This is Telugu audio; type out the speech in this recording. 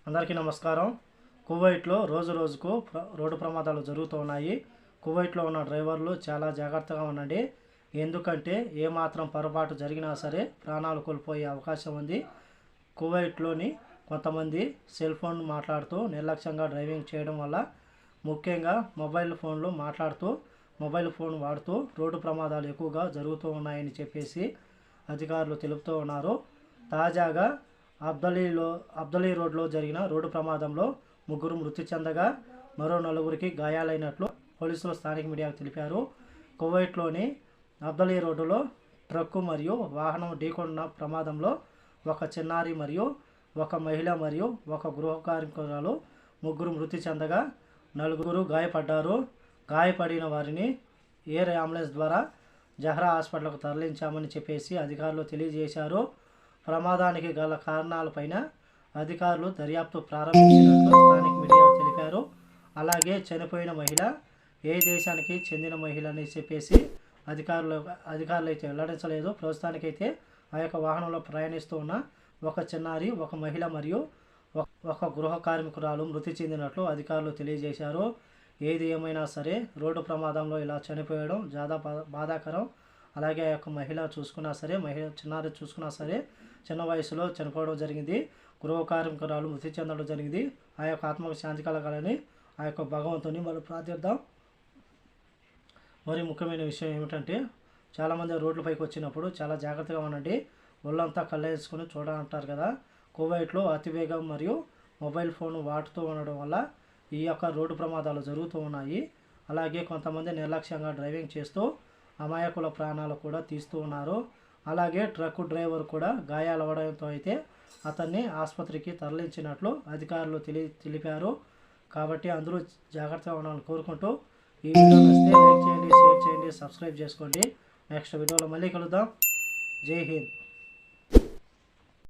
అందరికీ నమస్కారం. కువైట్లో రోజు రోజుకు రోడ్డు ప్రమాదాలు జరుగుతూ ఉన్నాయి. కువైట్లో ఉన్న డ్రైవర్లు చాలా జాగ్రత్తగా ఉండండి. ఎందుకంటే ఏమాత్రం పొరపాటు జరిగినా సరే ప్రాణాలు కోల్పోయే అవకాశం ఉంది. కువైట్లోని కొంతమంది సెల్ ఫోన్ మాట్లాడుతూ నిర్లక్ష్యంగా డ్రైవింగ్ చేయడం వల్ల, ముఖ్యంగా మొబైల్ ఫోన్లు మాట్లాడుతూ మొబైల్ ఫోన్ వాడుతూ రోడ్డు ప్రమాదాలు ఎక్కువగా జరుగుతూ ఉన్నాయని చెప్పేసి అధికారులు తెలుపుతూ ఉన్నారు. తాజాగా అబ్దలీ రోడ్లో జరిగిన రోడ్డు ప్రమాదంలో 3 మృతి చెందగా మరో 4కి గాయాలైనట్లు పోలీసులు స్థానిక మీడియాకు తెలిపారు. కువైట్లోని అబ్దలీ రోడ్డులో ట్రక్కు మరియు వాహనం ఢీకొన్న ప్రమాదంలో ఒక చిన్నారి మరియు ఒక మహిళ మరియు ఒక గృహ కార్మికురాలు 3 మృతి చెందగా 4 గాయపడ్డారు. గాయపడిన వారిని ఎయిర్ అంబులెన్స్ ద్వారా జహ్రా హాస్పిటల్కు తరలించామని చెప్పేసి అధికారులు తెలియజేశారు. ప్రమాదానికి గల కారణాలపైన అధికారులు దర్యాప్తు ప్రారంభించినట్లు స్థానిక మీడియా తెలిపారు. అలాగే చనిపోయిన మహిళ ఏ దేశానికి చెందిన మహిళ అని చెప్పేసి అధికారులు అయితే వెల్లడించలేదు. ప్రస్తుతానికైతే ఆ యొక్క వాహనంలో ప్రయాణిస్తూ ఉన్న ఒక చిన్నారి, ఒక మహిళ మరియు ఒక గృహ కార్మికురాలు మృతి చెందినట్లు అధికారులు తెలియజేశారు. ఏది ఏమైనా సరే రోడ్డు ప్రమాదంలో ఇలా చనిపోయడం చాలా బాధాకరం. అలాగే ఆ యొక్క మహిళ చూసుకున్నా సరే, చిన్నారి చూసుకున్నా సరే చిన్న వయసులో చనిపోవడం జరిగింది. గృహ కార్మికురాలు మృతి చెందడం జరిగింది. ఆ యొక్క ఆత్మకు శాంతి కలగాలని ఆ యొక్క భగవంతుని మనం ప్రార్థిద్దాం. మరి ముఖ్యమైన విషయం ఏమిటంటే, చాలామంది రోడ్లపైకి వచ్చినప్పుడు చాలా జాగ్రత్తగా ఉండండి. ఒళ్ళంతా కళ్ళేసుకుని చూడాలంటారు కదా. కువైట్లో అతివేగం మరియు మొబైల్ ఫోన్ వాడుతూ ఉండడం వల్ల ఈ యొక్క రోడ్డు ప్రమాదాలు జరుగుతూ ఉన్నాయి. అలాగే కొంతమంది నిర్లక్ష్యంగా డ్రైవింగ్ చేస్తూ అమాయకుల ప్రాణాలు కూడా తీస్తూ ఉన్నారు. అలాగే ట్రక్కు డ్రైవర్ కూడా గాయాలవడంతో అయితే అతన్ని ఆసుపత్రికి తరలించినట్లు అధికారులు తెలిపారు. కాబట్టి అందరూ జాగ్రత్తగా ఉండాలని కోరుకుంటూ ఈ వీడియో నచ్చితే లైక్ చేయండి, షేర్ చేయండి, సబ్స్క్రైబ్ చేసుకోండి. నెక్స్ట్ వీడియోలో మళ్ళీ కలుద్దాం. జై హింద్.